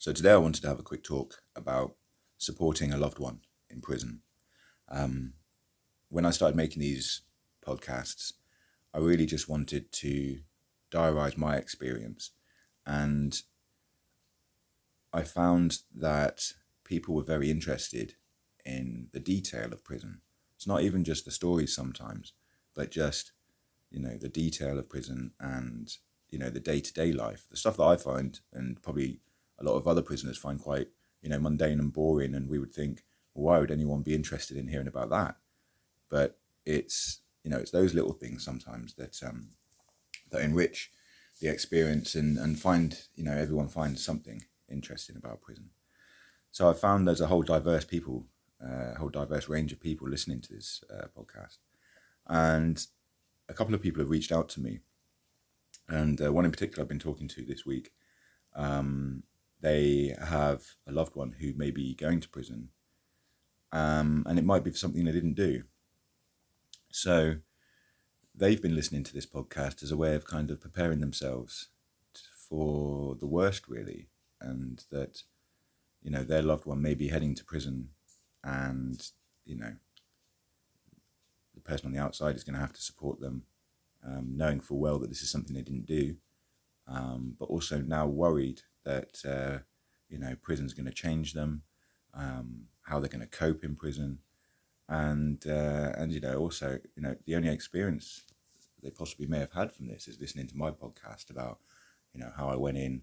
So today I wanted to have a quick talk about supporting a loved one in prison. When I started making these podcasts, I really just wanted to diarise my experience, and I found that people were very interested in the detail of prison. It's not even just the stories sometimes, but just, the detail of prison and, the day-to-day life, the stuff that I find and probably a lot of other prisoners find quite, mundane and boring. And we would think, well, why would anyone be interested in hearing about that? But it's those little things sometimes that enrich the experience and find, everyone finds something interesting about prison. So I found there's a whole diverse range of people listening to this podcast. And a couple of people have reached out to me, and one in particular I've been talking to this week. They have a loved one who may be going to prison, and it might be for something they didn't do. So they've been listening to this podcast as a way of kind of preparing themselves for the worst, really, and that, their loved one may be heading to prison, and, the person on the outside is going to have to support them, knowing full well that this is something they didn't do, but also now worried that, prison's going to change them, how they're going to cope in prison, and also, the only experience they possibly may have had from this is listening to my podcast about, how I went in,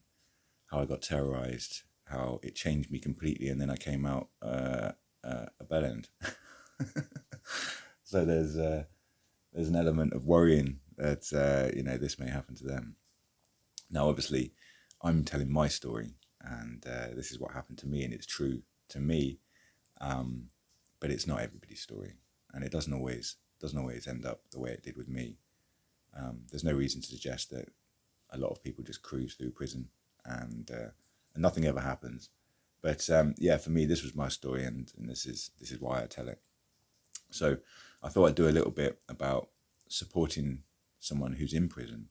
how I got terrorized, how it changed me completely, and then I came out a bellend. So there's an element of worrying that this may happen to them. Now, obviously, I'm telling my story, and this is what happened to me, and it's true to me, but it's not everybody's story, and it doesn't always end up the way it did with me. There's no reason to suggest that a lot of people just cruise through prison and nothing ever happens. But for me, this was my story, and this is why I tell it. So I thought I'd do a little bit about supporting someone who's in prison,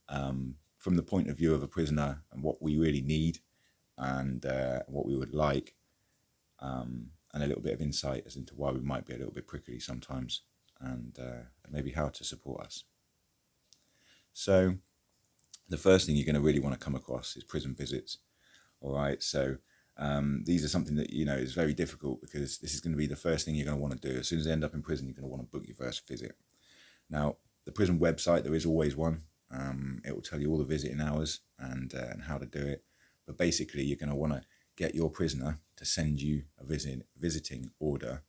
from the point of view of a prisoner and what we really need, and what we would like, and a little bit of insight as into why we might be a little bit prickly sometimes, and maybe how to support us. So the first thing you're going to really want to come across is prison visits. All right, so these are something that, is very difficult, because this is going to be the first thing you're going to want to do. As soon as they end up in prison, you're going to want to book your first visit. Now, the prison website, there is always one. It will tell you all the visiting hours and how to do it. But basically, you're going to want to get your prisoner to send you a visiting order,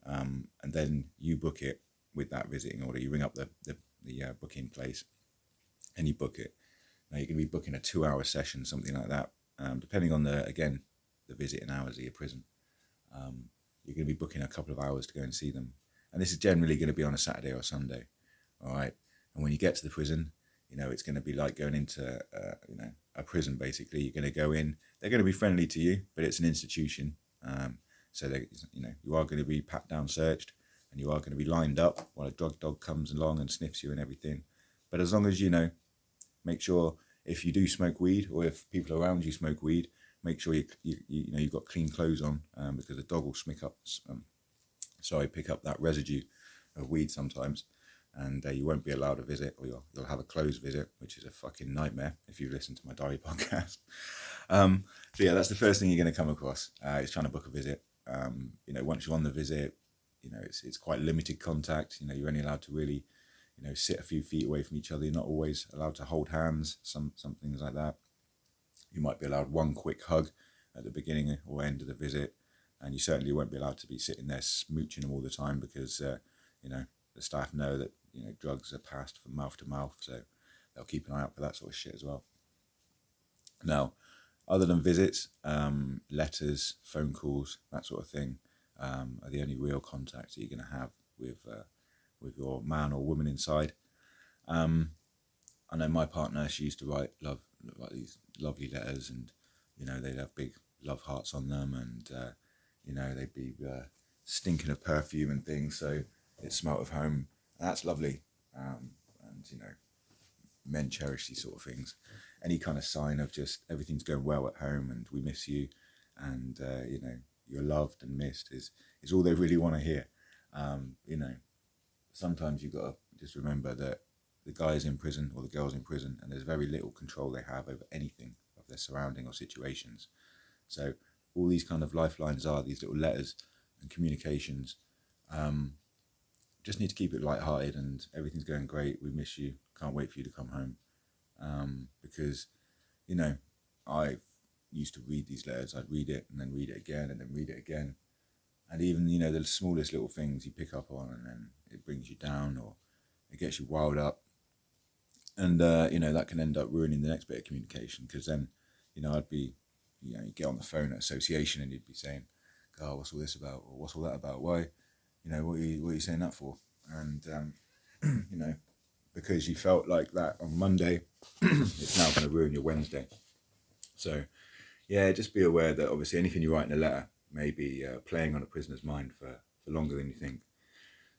and then you book it with that visiting order. You ring up the booking place and you book it. Now, you're going to be booking a 2-hour session, something like that, depending on the visiting hours of your prison. You're going to be booking a couple of hours to go and see them. And this is generally going to be on a Saturday or Sunday. All right. And when you get to the prison, it's going to be like going into, a prison, basically. You're going to go in. They're going to be friendly to you, but it's an institution. So, you are going to be pat down, searched, and you are going to be lined up while a drug dog comes along and sniffs you and everything. But as long as, make sure if you do smoke weed, or if people around you smoke weed, make sure you've got clean clothes on, because the dog will pick up that residue of weed sometimes, and you won't be allowed a visit, or you'll have a closed visit, which is a fucking nightmare if you listen to my diary podcast. So yeah, that's the first thing you're going to come across, is trying to book a visit. Once you're on the visit, it's quite limited contact. You're only allowed to really, sit a few feet away from each other. You're not always allowed to hold hands, some things like that. You might be allowed one quick hug at the beginning or end of the visit, and you certainly won't be allowed to be sitting there smooching them all the time, because the staff know that drugs are passed from mouth to mouth, so they'll keep an eye out for that sort of shit as well. Now, other than visits, letters, phone calls, that sort of thing, are the only real contacts that you're going to have with your man or woman inside. I know my partner, she used to write these lovely letters, and they'd have big love hearts on them, and they'd be stinking of perfume and things, so it smelt of home. And that's lovely. And men cherish these sort of things. Any kind of sign of just everything's going well at home and we miss you, and you're loved and missed is all they really want to hear. Sometimes you've got to just remember that the guy's in prison or the girl's in prison, and there's very little control they have over anything of their surrounding or situations. So all these kind of lifelines are these little letters and communications. Just need to keep it lighthearted and everything's going great. We miss you. Can't wait for you to come home. Because, I used to read these letters. I'd read it and then read it again and then read it again. And even, the smallest little things you pick up on and then it brings you down or it gets you wild up. And, that can end up ruining the next bit of communication, because then, I'd be, you get on the phone at association and you'd be saying, oh, what's all this about? Or what's all that about? Why? What are you saying that for? And, because you felt like that on Monday, it's now going to ruin your Wednesday. So, yeah, just be aware that obviously anything you write in a letter may be playing on a prisoner's mind for longer than you think.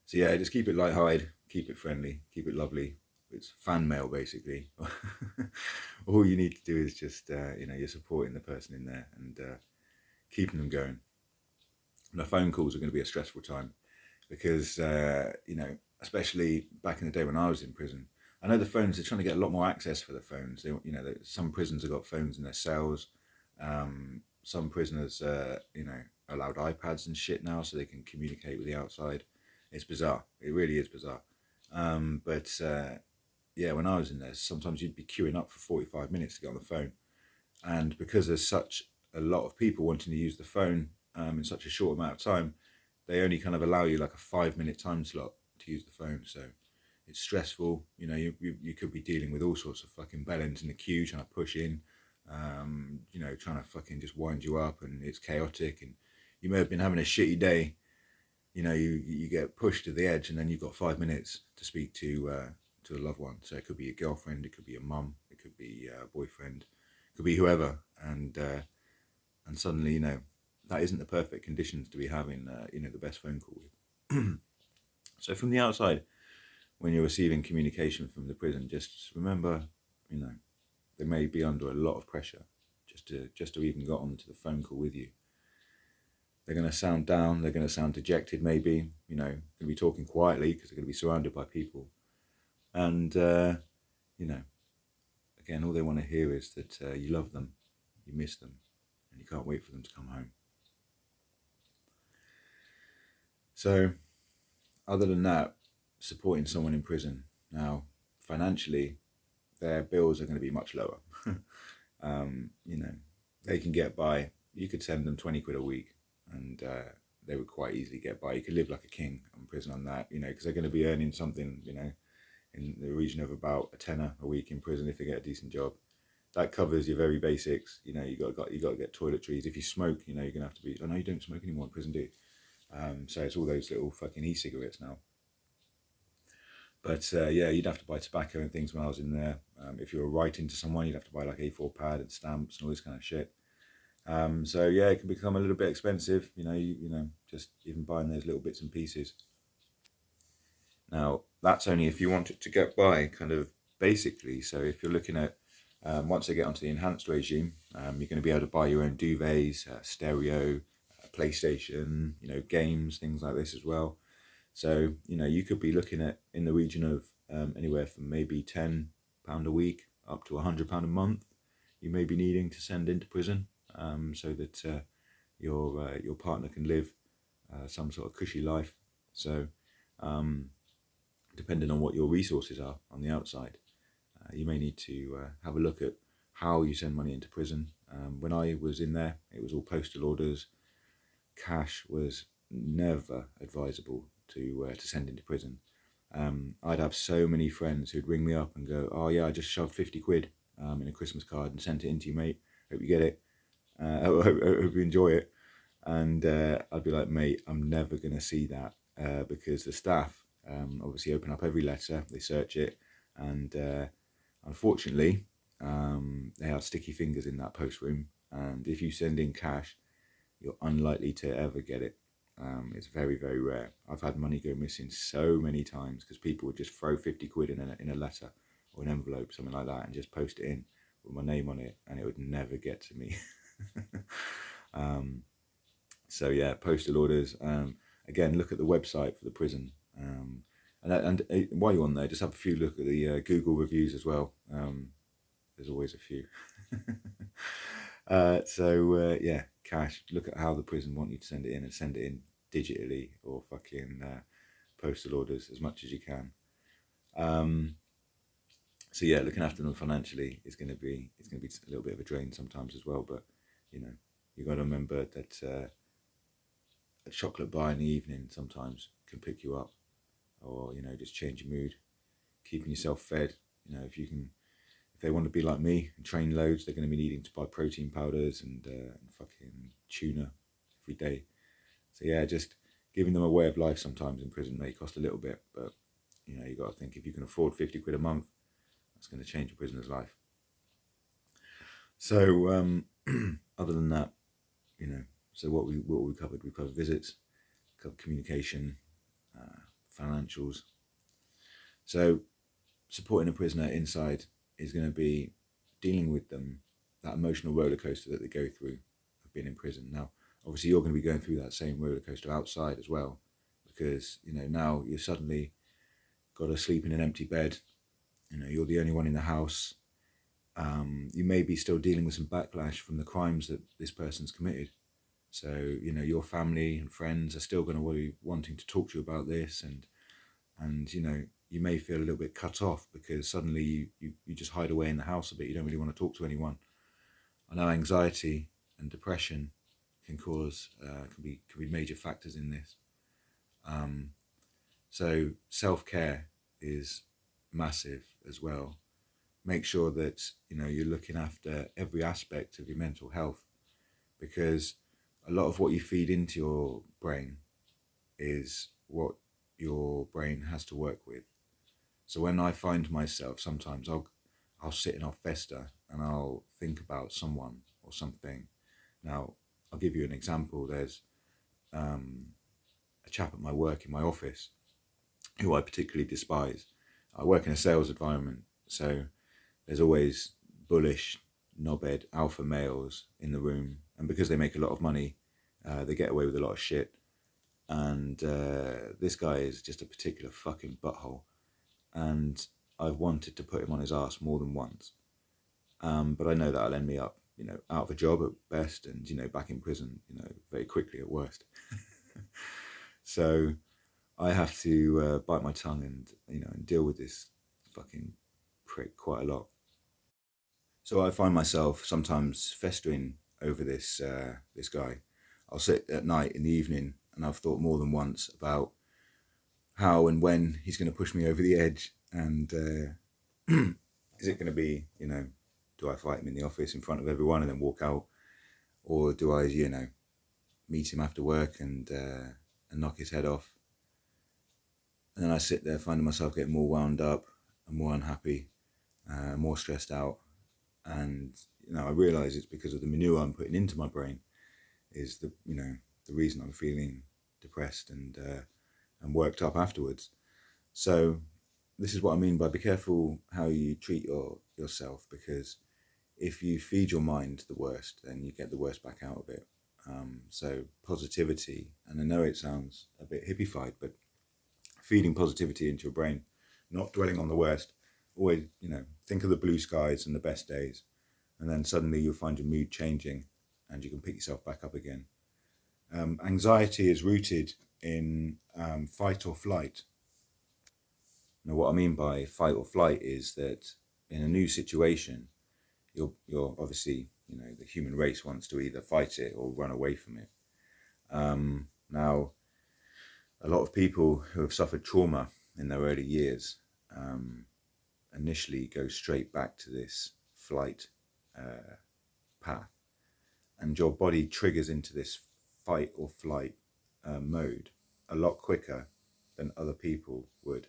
So, yeah, just keep it lighthearted, keep it friendly, keep it lovely. It's fan mail, basically. All you need to do is just, you're supporting the person in there and keeping them going. And the phone calls are going to be a stressful time because, especially back in the day when I was in prison, I know the phones, they're trying to get a lot more access for the phones. Some prisons have got phones in their cells. Some prisoners, allowed iPads and shit now so they can communicate with the outside. It's bizarre. It really is bizarre. Yeah, when I was in there, sometimes you'd be queuing up for 45 minutes to get on the phone. And because there's such a lot of people wanting to use the phone in such a short amount of time, they only kind of allow you like a 5-minute time slot to use the phone. So it's stressful. You could be dealing with all sorts of fucking bellends in the queue, trying to push in, trying to fucking just wind you up, and it's chaotic. And you may have been having a shitty day. You get pushed to the edge, and then you've got 5 minutes to speak to a loved one. So it could be your girlfriend, it could be your mum, it could be a boyfriend, it could be whoever, and suddenly that isn't the perfect conditions to be having the best phone call with. So from the outside, when you're receiving communication from the prison, just remember, they may be under a lot of pressure just to even get onto the phone call with you. They're going to sound down, they're going to sound dejected maybe, going to be talking quietly because they're going to be surrounded by people. And, again, all they want to hear is that you love them, you miss them, and you can't wait for them to come home. So, other than that, supporting someone in prison, now, financially, their bills are going to be much lower. They can get by. You could send them 20 quid a week and they would quite easily get by. You could live like a king in prison on that, because they're going to be earning something, in the region of about a tenner a week in prison if they get a decent job. That covers your very basics. You got to get toiletries. If you smoke, you're going to have to be. I know you don't smoke anymore in prison, do you? So it's all those little fucking e-cigarettes now. But yeah, you'd have to buy tobacco and things when I was in there. If you were writing to someone, you'd have to buy like A4 pad and stamps and all this kind of shit. So yeah, it can become a little bit expensive. Just even buying those little bits and pieces. Now, that's only if you want it to get by, kind of basically. So if you're looking at, once they get onto the enhanced regime, you're going to be able to buy your own duvets, stereo, PlayStation, games, things like this as well. So, you could be looking at in the region of anywhere from maybe £10 a week up to £100 a month you may be needing to send into prison, so that your partner can live some sort of cushy life. So, depending on what your resources are on the outside, you may need to have a look at how you send money into prison. When I was in there, it was all postal orders. Cash was never advisable to send into prison. I'd have so many friends who'd ring me up and go, "Oh yeah, I just shoved 50 quid in a Christmas card and sent it into you, mate. Hope you get it. Hope you enjoy it." And I'd be like, "Mate, I'm never going to see that because the staff obviously open up every letter, they search it, and unfortunately, they have sticky fingers in that post room. And if you send in cash, you're unlikely to ever get it. It's very, very rare. I've had money go missing so many times because people would just throw 50 quid in a letter or an envelope, something like that, and just post it in with my name on it, and it would never get to me. So yeah, postal orders. Again, look at the website for the prison. And while you're on there, just have a few look at the Google reviews as well. There's always a few. Yeah, cash. Look at how the prison want you to send it in, and send it in digitally or fucking postal orders as much as you can. So yeah, looking after them financially is going to be a little bit of a drain sometimes as well. But you know, you got to remember that a chocolate bar in the evening sometimes can pick you up, or you know, just change your mood. Keeping yourself fed. You know, if they want to be like me and train loads, they're going to be needing to buy protein powders and fucking tuna every day. So yeah, just giving them a way of life sometimes in prison may cost a little bit, but you know, you got to think if you can afford 50 quid a month, that's going to change a prisoner's life. So other than that, you know, so what we covered, we covered visits, covered communication, financials. So supporting a prisoner inside is going to be dealing with them, that emotional roller coaster that they go through of being in prison. Now, obviously, you're going to be going through that same roller coaster outside as well, because you know now you're suddenly got to sleep in an empty bed. You know, you're the only one in the house. You may be still dealing with some backlash from the crimes that this person's committed. So you know your family and friends are still going to be wanting to talk to you about this, and you know you may feel a little bit cut off because suddenly you just hide away in the house a bit. You don't really want to talk to anyone. I know anxiety and depression can be major factors in this. So self-care is massive as well. Make sure that you know you're looking after every aspect of your mental health, because a lot of what you feed into your brain is what your brain has to work with. So when I find myself, sometimes I'll sit and I'll fester and I'll think about someone or something. Now, I'll give you an example. There's a chap at my work in my office who I particularly despise. I work in a sales environment, so there's always bullish, knobhead, alpha males in the room. And because they make a lot of money, they get away with a lot of shit. And this guy is just a particular fucking butthole. And I've wanted to put him on his ass more than once. But I know that'll end me up, you know, out of a job at best, and you know, back in prison, you know, very quickly at worst. So I have to bite my tongue and you know and deal with this fucking prick quite a lot. So I find myself sometimes festering over this guy. I'll sit at night in the evening, and I've thought more than once about how and when he's going to push me over the edge, and is it going to be, you know, do I fight him in the office in front of everyone and then walk out, or do I, you know, meet him after work and knock his head off? And then I sit there finding myself getting more wound up and more unhappy, more stressed out, and you know I realise it's because of the manure I'm putting into my brain is the reason I'm feeling depressed and worked up afterwards. So this is what I mean by be careful how you treat yourself, because if you feed your mind the worst, then you get the worst back out of it. So positivity, and I know it sounds a bit hippified, but feeding positivity into your brain, not dwelling on the worst. Always, you know, think of the blue skies and the best days, and then suddenly you'll find your mood changing, and you can pick yourself back up again. Anxiety is rooted in fight or flight. Now, what I mean by fight or flight is that in a new situation, you're obviously, you know, the human race wants to either fight it or run away from it. Now, a lot of people who have suffered trauma in their early years initially go straight back to this flight path, and your body triggers into this fight or flight mode a lot quicker than other people would.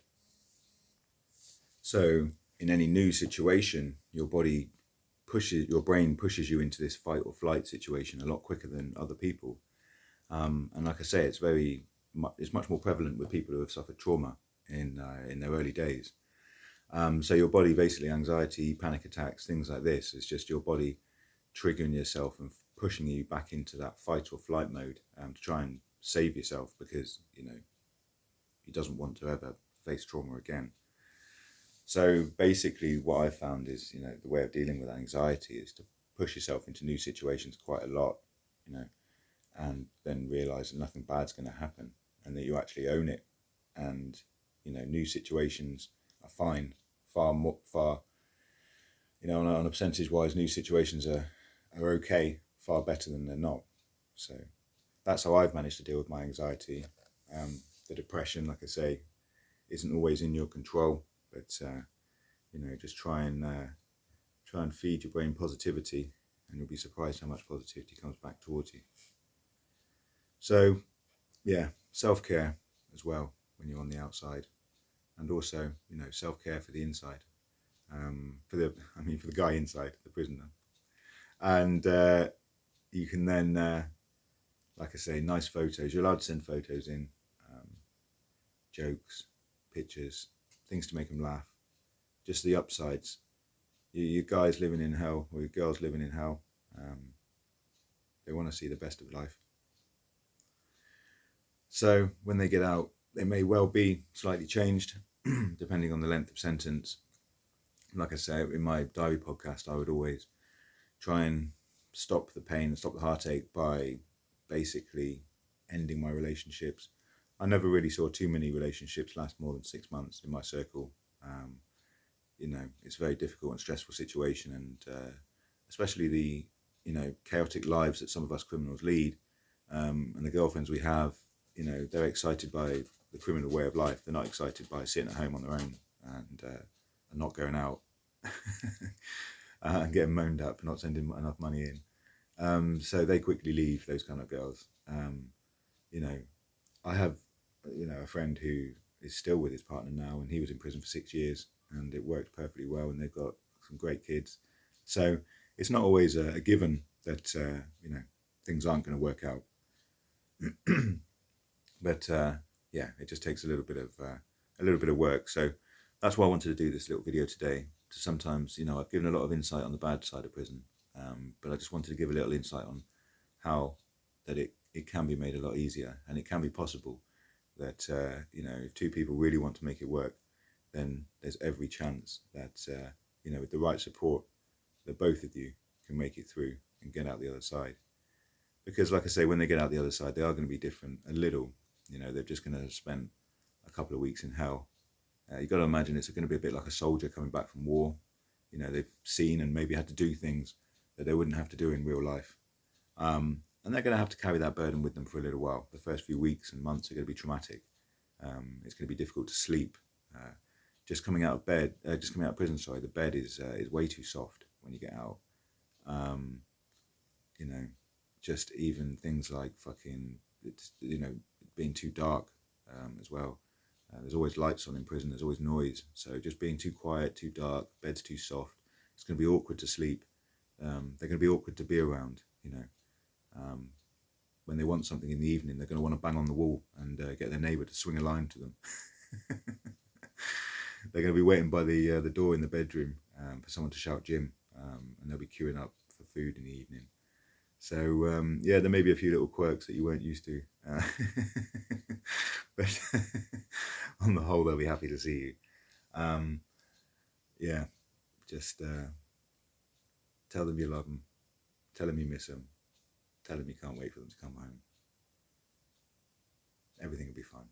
So in any new situation, your brain pushes you into this fight or flight situation a lot quicker than other people. And like I say, it's much more prevalent with people who have suffered trauma in their early days. So your body, basically anxiety, panic attacks, things like this, is just your body triggering yourself and pushing you back into that fight or flight mode to try and save yourself, because, you know, he doesn't want to ever face trauma again. So basically what I found is, you know, the way of dealing with anxiety is to push yourself into new situations quite a lot, you know, and then realize that nothing bad's going to happen and that you actually own it. And, you know, new situations are fine, far, you know, on a percentage wise, new situations are okay, far better than they're not. So that's how I've managed to deal with my anxiety. The depression, like I say, isn't always in your control, but you know, just try and feed your brain positivity, and you'll be surprised how much positivity comes back towards you. So yeah, self-care as well when you're on the outside, and also, you know, self-care for the inside, for the guy inside, the prisoner. And you can then, like I say, nice photos. You're allowed to send photos in, jokes, pictures, things to make them laugh. Just the upsides. You guys living in hell, or your girls living in hell, they want to see the best of life. So when they get out, they may well be slightly changed, depending on the length of sentence. Like I say, in my diary podcast, I would always try and stop the pain, stop the heartache by basically ending my relationships. I never really saw too many relationships last more than 6 months in my circle. You know, it's a very difficult and stressful situation, and especially the, you know, chaotic lives that some of us criminals lead, and the girlfriends we have, you know, they're excited by the criminal way of life. They're not excited by sitting at home on their own and not going out and getting moaned at for not sending enough money in. So they quickly leave, those kind of girls. You know, I have, you know, a friend who is still with his partner now, and he was in prison for 6 years, and it worked perfectly well, and they've got some great kids. So it's not always a given that you know, things aren't going to work out. But yeah, it just takes a little bit of work. So that's why I wanted to do this little video today. To sometimes, you know, I've given a lot of insight on the bad side of prison, but I just wanted to give a little insight on how that it can be made a lot easier, and it can be possible that you know, if two people really want to make it work, then there's every chance that you know, with the right support, that both of you can make it through and get out the other side. Because like I say, when they get out the other side, they are going to be different a little. You know, they're just going to spend a couple of weeks in hell. You've got to imagine it's going to be a bit like a soldier coming back from war. You know, they've seen and maybe had to do things that they wouldn't have to do in real life. And they're going to have to carry that burden with them for a little while. The first few weeks and months are going to be traumatic. It's going to be difficult to sleep. Just coming out of prison, sorry, the bed is way too soft when you get out. You know, just even things like you know, being too dark as well. There's always lights on in prison, there's always noise. So just being too quiet, too dark, bed's too soft, it's going to be awkward to sleep. They're going to be awkward to be around, you know. When they want something in the evening, they're going to want to bang on the wall and get their neighbour to swing a line to them. They're going to be waiting by the door in the bedroom for someone to shout Jim, and they'll be queuing up for food in the evening. So yeah, there may be a few little quirks that you weren't used to, but on the whole, they'll be happy to see you. Yeah, just tell them you love them, tell them you miss them, tell them you can't wait for them to come home. Everything will be fine.